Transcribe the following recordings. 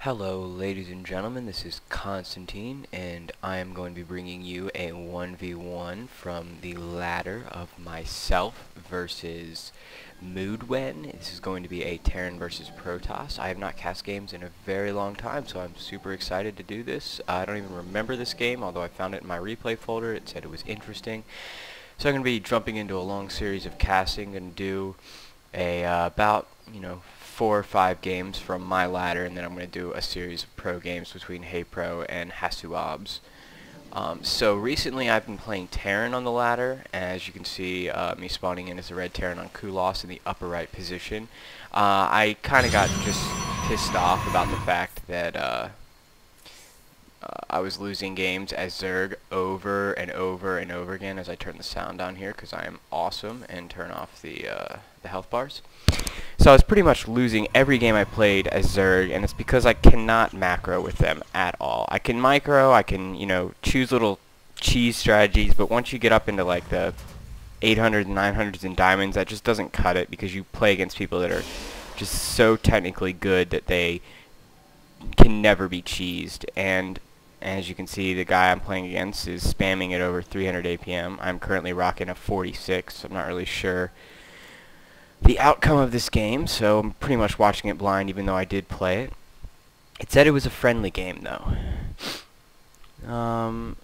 Hello ladies and gentlemen, this is Constantine and I am going to be bringing you a 1v1 from the ladder of myself versus Moodwen. This is going to be a Terran versus Protoss. I have not cast games in a very long time, so I'm super excited to do this. I don't even remember this game, although I found it in my replay folder. It said it was interesting. So I'm going to be jumping into a long series of casting and do a about 4 or 5 games from my ladder, and then I'm going to do a series of pro games between Hey Pro and Hasuabs. So recently I've been playing Terran on the ladder. As you can see, me spawning in as a red Terran on Kulas in the upper right position. I kind of got just pissed off about the fact that I was losing games as Zerg over and over and over again. As I turn the sound down here because I am awesome and turn off the health bars. So I was pretty much losing every game I played as Zerg, and it's because I cannot macro with them at all. I can micro, I can, choose little cheese strategies, but once you get up into like the 800s and 900s and diamonds, that just doesn't cut it because you play against people that are just so technically good that they can never be cheesed. And as you can see, the guy I'm playing against is spamming at over 300 APM. I'm currently rocking a 46. I'm not really sure the outcome of this game, so I'm pretty much watching it blind, even though I did play it. It said it was a friendly game, though. I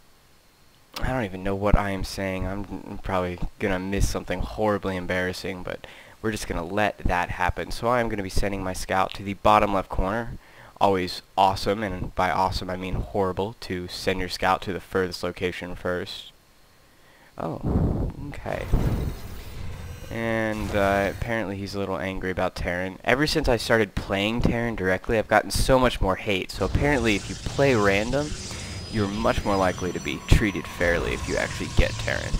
don't even know what I am saying. I'm probably gonna miss something horribly embarrassing, but we're just gonna let that happen. So I'm gonna be sending my scout to the bottom left corner. Always awesome, and by awesome I mean horrible, to send your scout to the furthest location first. Oh, okay. And apparently he's a little angry about Terran. Ever since I started playing Terran directly, I've gotten so much more hate. So apparently if you play random, you're much more likely to be treated fairly if you actually get Terran.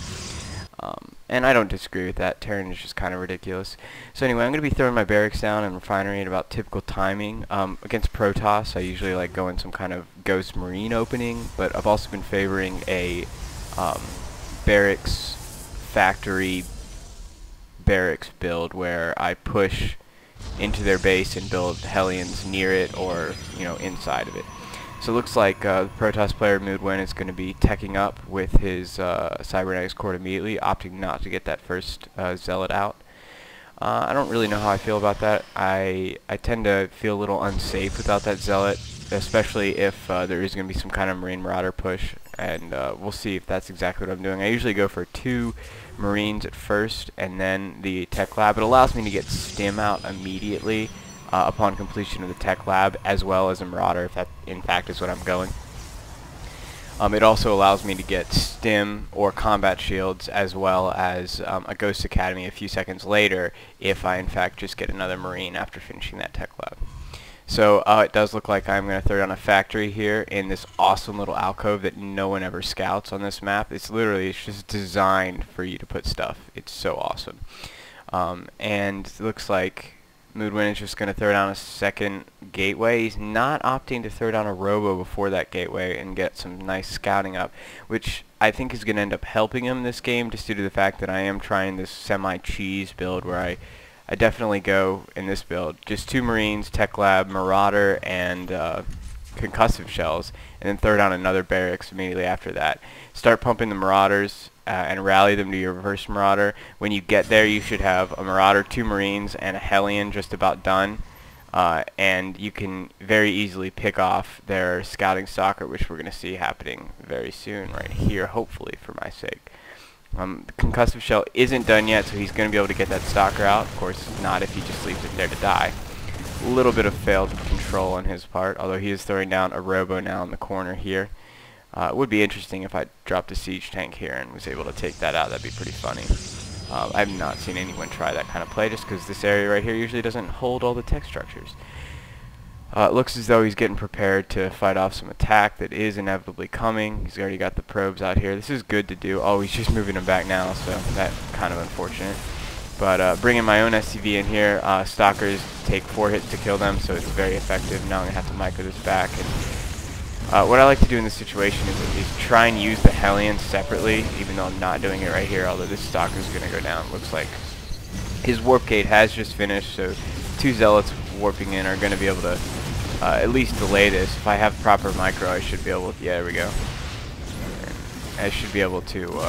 And I don't disagree with that. Terran is just kind of ridiculous. So anyway, I'm going to be throwing my barracks down in Refinery at about typical timing. Against Protoss, I usually like go in some kind of Ghost Marine opening, but I've also been favoring a barracks factory barracks build where I push into their base and build Hellions near it or inside of it. So it looks like the Protoss player Moodwen is going to be teching up with his Cybernetics Cord immediately, opting not to get that first Zealot out. I don't really know how I feel about that. I tend to feel a little unsafe without that Zealot, especially if there is going to be some kind of Marine Marauder push, and we'll see if that's exactly what I'm doing. I usually go for 2 Marines at first and then the Tech Lab. It allows me to get Stim out immediately upon completion of the Tech Lab, as well as a Marauder, if that in fact is what I'm going. It also allows me to get Stim or Combat Shields, as well as a Ghost Academy a few seconds later, if I in fact just get another Marine after finishing that Tech Lab. So it does look like I'm going to throw down a factory here in this awesome little alcove that no one ever scouts on this map. It's just designed for you to put stuff. It's so awesome. And it looks like Moodwen is just going to throw down a second gateway. He's not opting to throw down a robo before that gateway and get some nice scouting up, which I think is going to end up helping him this game, just due to the fact that I am trying this semi-cheese build where I definitely go in this build just 2 Marines, Tech Lab, Marauder, and concussive shells, and then throw down another barracks immediately after that. Start pumping the Marauders and rally them to your reverse Marauder. When you get there, you should have a Marauder, 2 Marines, and a Hellion just about done. And you can very easily pick off their Scouting Stalker, which we're going to see happening very soon right here, hopefully, for my sake. The concussive shell isn't done yet, so he's going to be able to get that stalker out. Of course, not if he just leaves it there to die. A little bit of failed control on his part, although he is throwing down a robo now in the corner here. It would be interesting if I dropped a siege tank here and was able to take that out. That'd be pretty funny. I have not seen anyone try that kind of play, just because this area right here usually doesn't hold all the tech structures. It looks as though he's getting prepared to fight off some attack that is inevitably coming. He's already got the probes out here. This is good to do. Oh, he's just moving them back now, so that's kind of unfortunate. But bringing my own SCV in here, Stalkers take 4 hits to kill them, so it's very effective. Now I'm going to have to micro this back. And what I like to do in this situation is try and use the Hellion separately, even though I'm not doing it right here, although this Stalker is going to go down. Looks like his Warp Gate has just finished, so 2 Zealots warping in are going to be able to at least delay this. If I have proper micro, I should be able to, yeah, there we go. I should be able to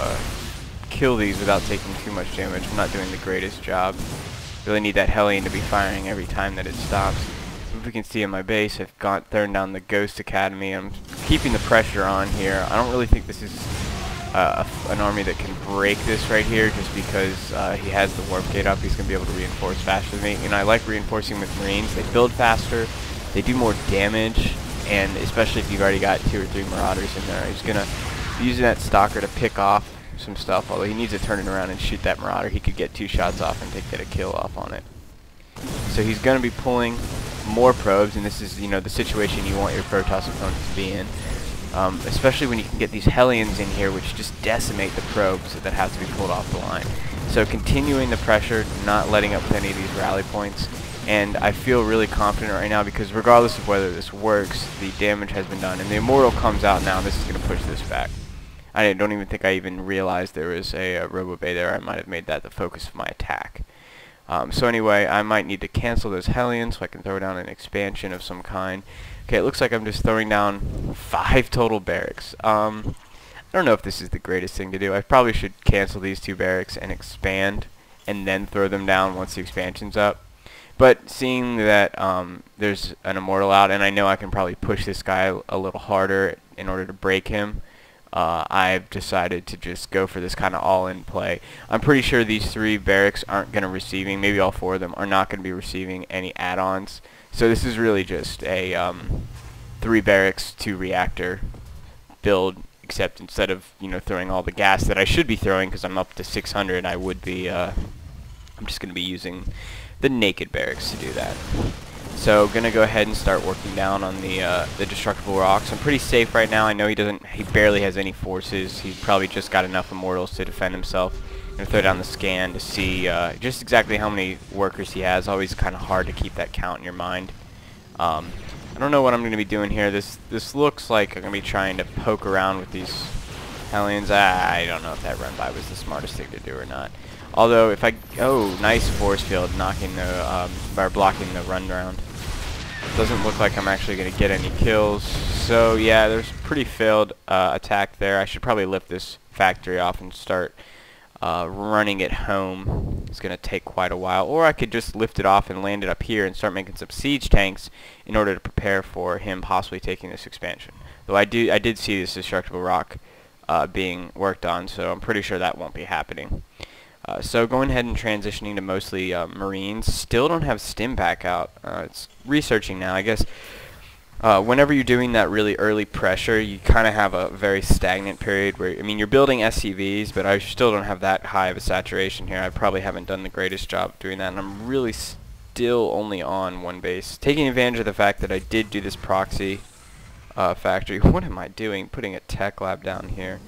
kill these without taking too much damage. I'm not doing the greatest job. Really need that Hellion to be firing every time that it stops. If we can see in my base, I've thrown down the Ghost Academy. I'm keeping the pressure on here. I don't really think this is an army that can break this right here, just because he has the Warp Gate up. He's going to be able to reinforce faster than me. And I like reinforcing with Marines. They build faster, they do more damage, and especially if you've already got 2 or 3 Marauders in there. He's going to be using that Stalker to pick off some stuff, although he needs to turn it around and shoot that Marauder. He could get 2 shots off and get a kill off on it. So he's going to be pulling more probes, and this is, you know, the situation you want your Protoss opponents to be in. Especially when you can get these Hellions in here, which just decimate the probes that have to be pulled off the line. So continuing the pressure, not letting up with any of these rally points, and I feel really confident right now because regardless of whether this works, the damage has been done, and the Immortal comes out now, and this is going to push this back. I don't even think I even realized there was a Robo Bay there. I might have made that the focus of my attack. So anyway, I might need to cancel those Hellions so I can throw down an expansion of some kind. Okay, it looks like I'm just throwing down 5 total barracks. I don't know if this is the greatest thing to do. I probably should cancel these 2 barracks and expand and then throw them down once the expansion's up. But seeing that there's an Immortal out, and I know I can probably push this guy a little harder in order to break him, I've decided to just go for this kind of all-in play. I'm pretty sure these 3 barracks aren't going to receiving, maybe all 4 of them are not going to be receiving any add-ons. So this is really just a 3 barracks, 2 reactor build, except instead of, you know, throwing all the gas that I should be throwing because I'm up to 600, I would be, I'm just going to be using the naked barracks to do that. So gonna go ahead and start working down on the destructible rocks. I'm pretty safe right now. I know he barely has any forces. He's probably just got enough Immortals to defend himself. I'm gonna throw down the scan to see just exactly how many workers he has. Always kind of hard to keep that count in your mind. I don't know what I'm gonna be doing here. This looks like I'm gonna be trying to poke around with these Hellions. I don't know if that run by was the smartest thing to do or not. Although if oh, nice force field knocking the or blocking the run round. Doesn't look like I'm actually going to get any kills. So yeah, there's a pretty failed attack there. I should probably lift this factory off and start running it home. It's going to take quite a while. Or I could just lift it off and land it up here and start making some siege tanks in order to prepare for him possibly taking this expansion. Though I did see this destructible rock being worked on, so I'm pretty sure that won't be happening. So going ahead and transitioning to mostly Marines. Still don't have Stim back out. It's researching now. I guess whenever you're doing that really early pressure, you kind of have a very stagnant period where, I mean, you're building SCVs, but I still don't have that high of a saturation here. I probably haven't done the greatest job of doing that, and I'm really still only on 1 base. Taking advantage of the fact that I did do this proxy factory. What am I doing? Putting a tech lab down here.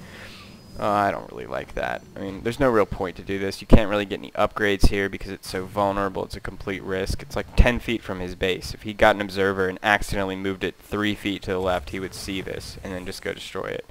I don't really like that. I mean, there's no real point to do this. You can't really get any upgrades here because it's so vulnerable. It's a complete risk. It's like 10 feet from his base. If he got an observer and accidentally moved it 3 feet to the left, he would see this and then just go destroy it.